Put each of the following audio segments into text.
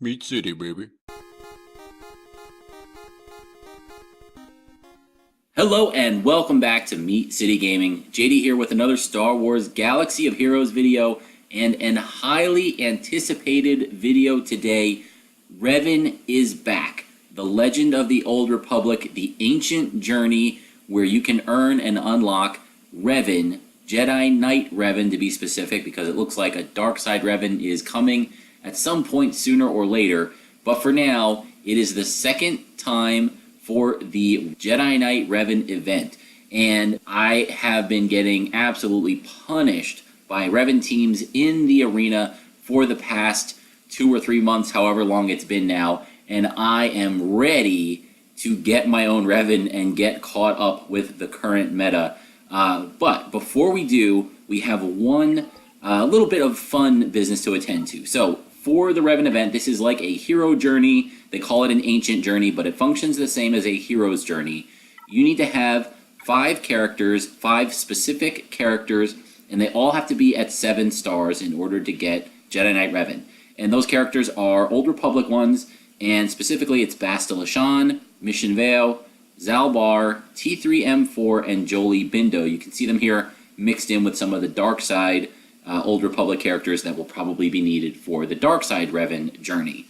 Meat City, baby. Hello and welcome back to Meat City Gaming. JD here with another Star Wars Galaxy of Heroes video and an highly anticipated video today. Revan is back. The Legend of the Old Republic, the ancient journey where you can earn and unlock Revan, Jedi Knight Revan to be specific, because it looks like a dark side Revan is coming at some point sooner or later. But for now, it is the second time for the Jedi Knight Revan event, and I have been getting absolutely punished by Revan teams in the arena for the past 2 or 3 months, however long it's been now, and I am ready to get my own Revan and get caught up with the current meta. But before we do, we have one little bit of fun business to attend to. So for the Revan event, this is like a hero journey. They call it an ancient journey, but it functions the same as a hero's journey. You need to have 5 characters, 5 specific characters, and they all have to be at 7 stars in order to get Jedi Knight Revan. And those characters are Old Republic ones, and specifically it's Bastila, Mission Vale, Zaalbar, T3M4, and Jolie Bindo. You can see them here mixed in with some of the dark side Old Republic characters that will probably be needed for the dark side Revan journey.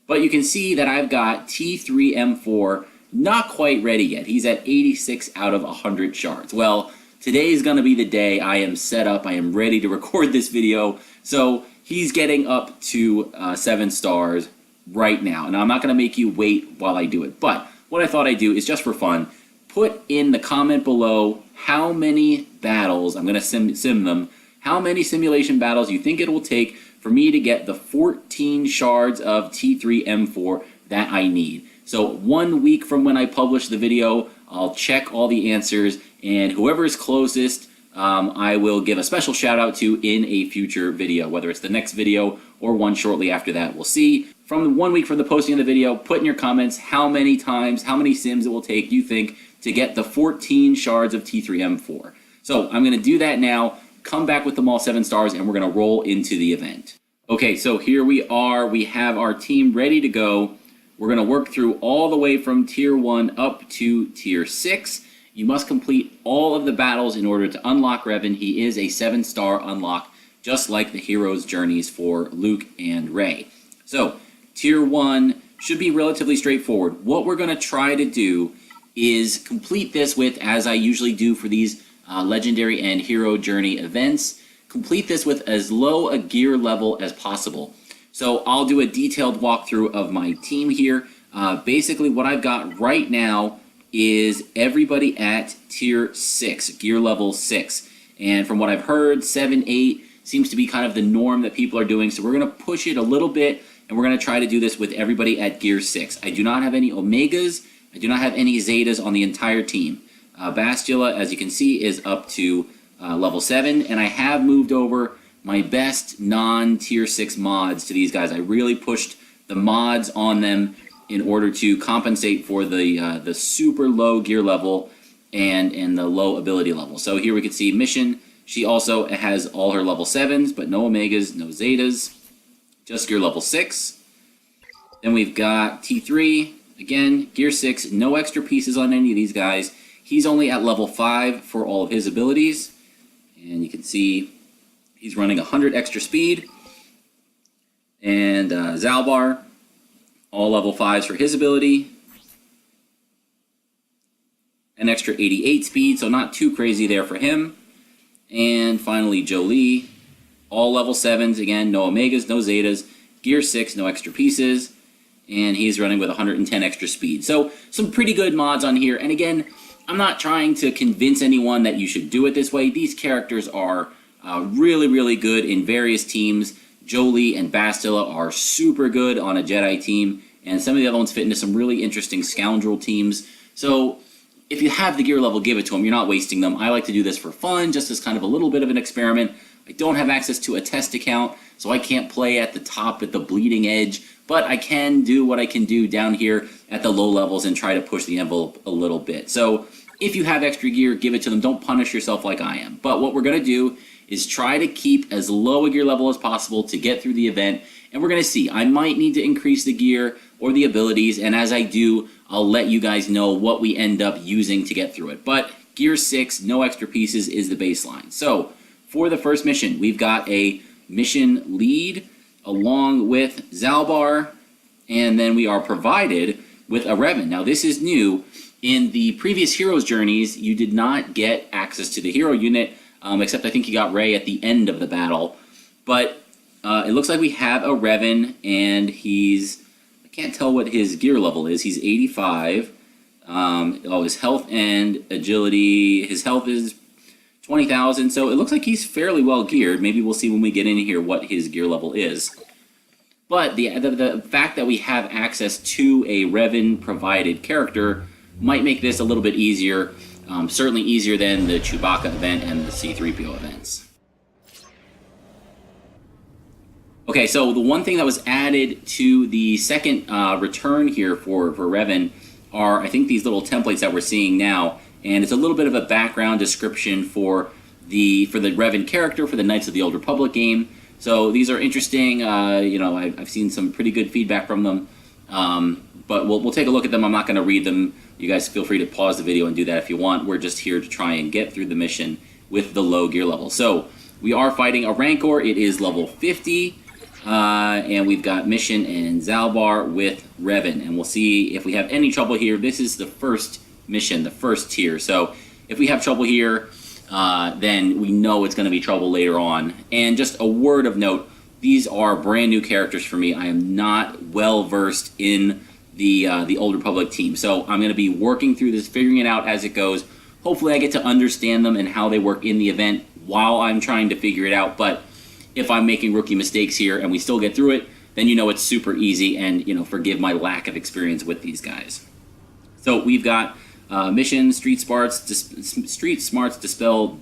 But you can see that I've got T3M4 not quite ready yet. He's at 86 out of 100 shards. Well, today is going to be the day I am set up. I am ready to record this video. So he's getting up to 7 stars right now. Now, I'm not going to make you wait while I do it. But what I thought I'd do is, just for fun, put in the comment below how many battles, I'm going to sim them, how many simulation battles you think it will take for me to get the 14 shards of T3M4 that I need. So 1 week from when I publish the video, I'll check all the answers, and whoever is closest, I will give a special shout out to in a future video, whether it's the next video or one shortly after that. We'll see. From 1 week from the posting of the video, put in your comments how many times, how many sims it will take you think to get the 14 shards of T3M4. So I'm going to do that now, come back with them all 7 stars, and we're going to roll into the event. Okay, so here we are. We have our team ready to go. We're going to work through all the way from Tier 1 up to Tier 6. You must complete all of the battles in order to unlock Revan. He is a 7-star unlock, just like the hero's journeys for Luke and Rey. So, Tier 1 should be relatively straightforward. What we're going to try to do is complete this with, as I usually do for these legendary and hero journey events, complete this with as low a gear level as possible. So I'll do a detailed walkthrough of my team here. Basically what I've got right now is everybody at tier 6, gear level 6. And from what I've heard, 7, 8 seems to be kind of the norm that people are doing. So we're going to push it a little bit, and we're going to try to do this with everybody at gear 6. I do not have any Omegas. I do not have any Zetas on the entire team. Bastila, as you can see, is up to level 7, and I have moved over my best non-tier 6 mods to these guys. I really pushed the mods on them in order to compensate for the super low gear level and the low ability level. So here we can see Mission. She also has all her level 7s, but no Omegas, no Zetas, just gear level 6. Then we've got T3, again, gear 6, no extra pieces on any of these guys. He's only at level 5 for all of his abilities. And you can see he's running 100 extra speed. And Zaalbar, all level 5s for his ability. An extra 88 speed, so not too crazy there for him. And finally Jolie, all level 7s, again, no Omegas, no Zetas, gear 6, no extra pieces. And he's running with 110 extra speed. So some pretty good mods on here. And again, I'm not trying to convince anyone that you should do it this way. These characters are really, really good in various teams. Jolie and Bastila are super good on a Jedi team, and some of the other ones fit into some really interesting scoundrel teams. So if you have the gear level, give it to them. You're not wasting them. I like to do this for fun, just as kind of a little bit of an experiment. I don't have access to a test account, so I can't play at the top at the bleeding edge, but I can do what I can do down here at the low levels and try to push the envelope a little bit. So if you have extra gear, give it to them. Don't punish yourself like I am. But what we're going to do is try to keep as low a gear level as possible to get through the event, And we're going to see. I might need to increase the gear or the abilities, and as I do, I'll let you guys know what we end up using to get through it. But gear 6, no extra pieces, is the baseline. So for the first mission, we've got a mission lead along with Zaalbar, and then we are provided with a Revan. Now this is new. In the previous Heroes Journeys, you did not get access to the hero unit, except I think you got Rey at the end of the battle. But it looks like we have a Revan, and I can't tell what his gear level is. He's 85. His health and agility, his health is 20,000, so it looks like he's fairly well geared. Maybe we'll see when we get in here what his gear level is. But the fact that we have access to a Revan provided character might make this a little bit easier, certainly easier than the Chewbacca event and the C-3PO events. Okay, so the one thing that was added to the second return here for Revan are, I think, these little templates that we're seeing now, and it's a little bit of a background description for the Revan character for the Knights of the Old Republic game. So these are interesting. I've seen some pretty good feedback from them, but we'll take a look at them. I'm not going to read them. You guys feel free to pause the video and do that if you want. We're just here to try and get through the mission with the low gear level. So we are fighting a Rancor. It is level 50. And we've got Mission and Zaalbar with Revan, and we'll see if we have any trouble here. This is the first mission, the first tier, so if we have trouble here, then we know it's going to be trouble later on. And just a word of note, these are brand new characters for me. I am not well versed in the Old Republic team, so I'm going to be working through this, figuring it out as it goes. Hopefully I get to understand them and how they work in the event while I'm trying to figure it out, but if I'm making rookie mistakes here and we still get through it, then you know it's super easy, and forgive my lack of experience with these guys. So we've got mission, street smarts dispel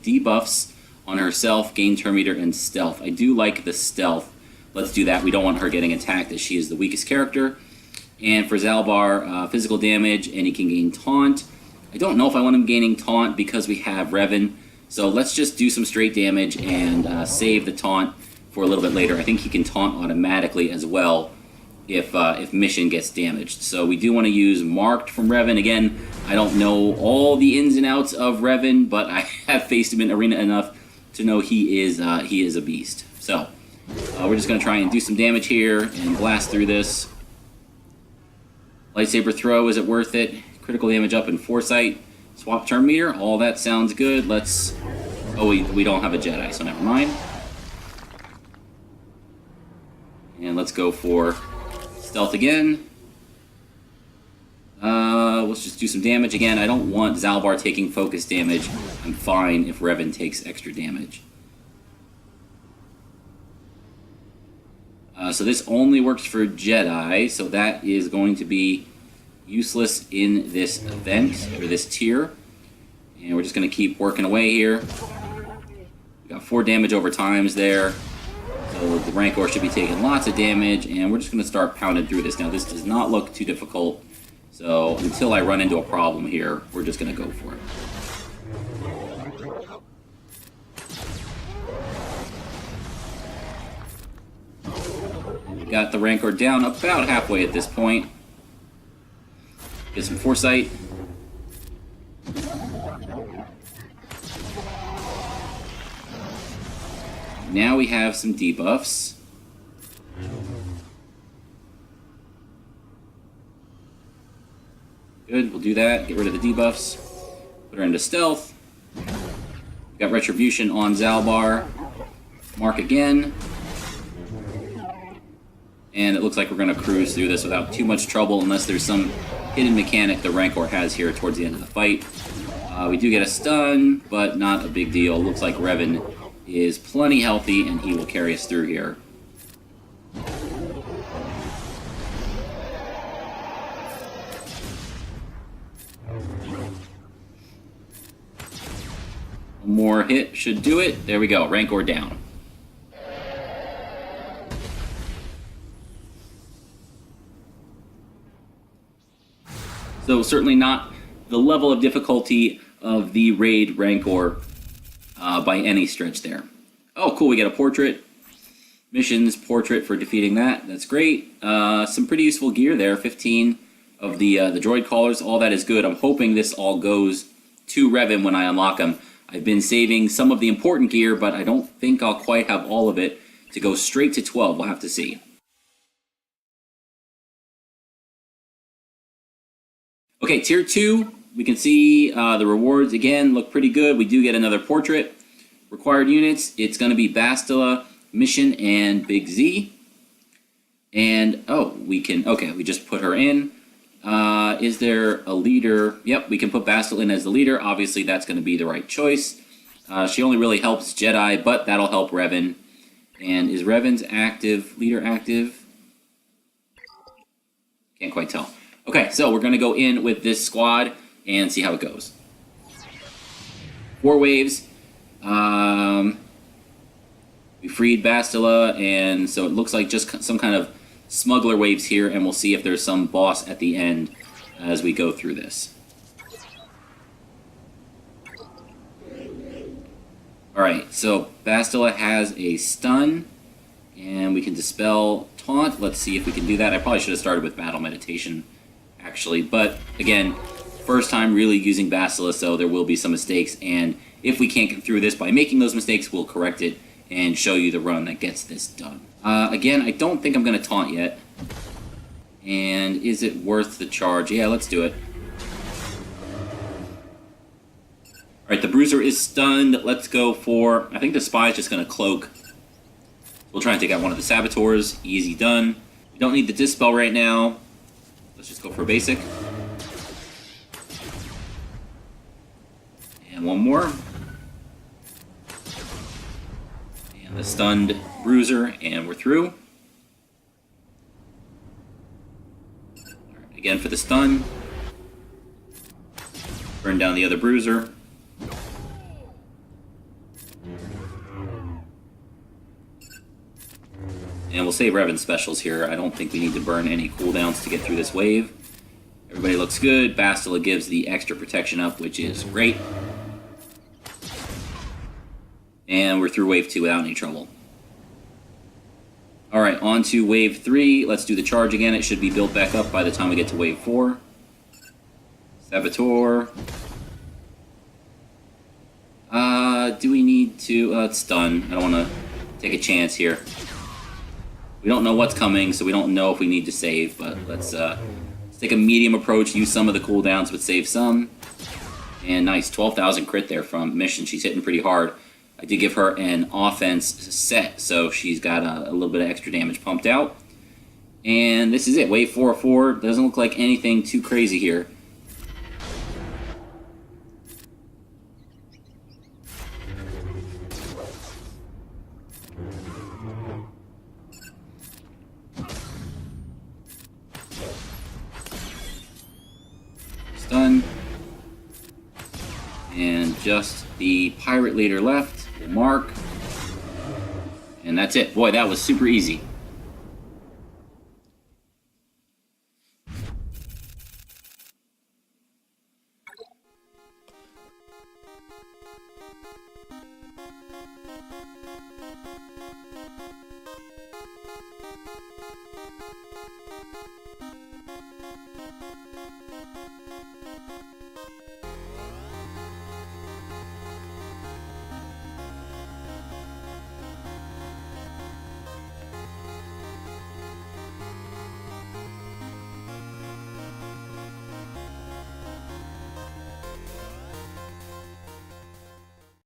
debuffs on herself, gain turn meter, and stealth. I do like the stealth. Let's do that. We don't want her getting attacked as she is the weakest character. And for Zaalbar, physical damage, and he can gain taunt. I don't know if I want him gaining taunt because we have Revan. So let's just do some straight damage and save the taunt for a little bit later. I think he can taunt automatically as well if mission gets damaged. So we do want to use Marked from Revan. Again, I don't know all the ins and outs of Revan, but I have faced him in Arena enough to know he is a beast. So we're just going to try and do some damage here and blast through this. Lightsaber throw, is it worth it? Critical damage up in Foresight. Swap turn meter, all that sounds good. Let's... Oh, we don't have a Jedi, so never mind. And let's go for stealth again. Let's just do some damage again. I don't want Zaalbar taking focus damage. I'm fine if Revan takes extra damage. So this only works for Jedi, so that is going to be useless in this event, or this tier. And we're just going to keep working away here. We got 4 damage over times there. So the Rancor should be taking lots of damage, and we're just going to start pounding through this. Now this does not look too difficult, so until I run into a problem here, we're just going to go for it. Got the Rancor down about halfway at this point. Get some Foresight. Now we have some debuffs. Good, we'll do that. Get rid of the debuffs. Put her into stealth. Got Retribution on Zaalbar. Mark again. And it looks like we're going to cruise through this without too much trouble, unless there's some hidden mechanic the Rancor has here towards the end of the fight. We do get a stun, but not a big deal. Looks like Revan is plenty healthy, and he will carry us through here. One more hit should do it. There we go. Rancor down. So certainly not the level of difficulty of the Raid Rancor by any stretch there. Oh, cool, we get a portrait. missions portrait for defeating that. That's great. Some pretty useful gear there. 15 of the droid collars. All that is good. I'm hoping this all goes to Revan when I unlock him. I've been saving some of the important gear, but I don't think I'll quite have all of it to go straight to 12. We'll have to see. Okay, tier 2. We can see the rewards again look pretty good. We do get another portrait. Required units. It's going to be Bastila, Mission, and Big Z. And, oh, we can, okay, we just put her in. Is there a leader? Yep, we can put Bastila in as the leader. Obviously, that's going to be the right choice. She only really helps Jedi, but that'll help Revan. And is Revan's leader active? Can't quite tell. Okay, so we're going to go in with this squad and see how it goes. 4 waves. We freed Bastila, and so it looks like just some kind of smuggler waves here, and we'll see if there's some boss at the end as we go through this. Alright, so Bastila has a stun, and we can dispel taunt. Let's see if we can do that. I probably should have started with battle meditation, actually, but again, first time really using Bastila, so there will be some mistakes, and if we can't get through this by making those mistakes, we'll correct it and show you the run that gets this done. Again, I don't think I'm going to taunt yet. And is it worth the charge? Yeah, let's do it. Alright, the Bruiser is stunned. Let's go for... I think the Spy is just going to cloak. We'll try and take out one of the Saboteurs. Easy done. We don't need the Dispel right now. Let's just go for basic. And one more. And the stunned Bruiser, and we're through. Right, again for the stun. Burn down the other Bruiser. And we'll save Revan specials here. I don't think we need to burn any cooldowns to get through this wave. Everybody looks good. Bastila gives the extra protection up, which is great. And we're through wave 2 without any trouble. Alright, on to wave 3. Let's do the charge again. It should be built back up by the time we get to wave 4. Saboteur. Do we need to... it's stun. I don't want to take a chance here. We don't know what's coming, so we don't know if we need to save, but let's take a medium approach, use some of the cooldowns, but save some. And nice, 12,000 crit there from Mission. She's hitting pretty hard. I did give her an offense set, so she's got a little bit of extra damage pumped out. And this is it, wave 404. Doesn't look like anything too crazy here. Stun. And just the pirate leader left. We'll mark. And that's it. Boy, that was super easy.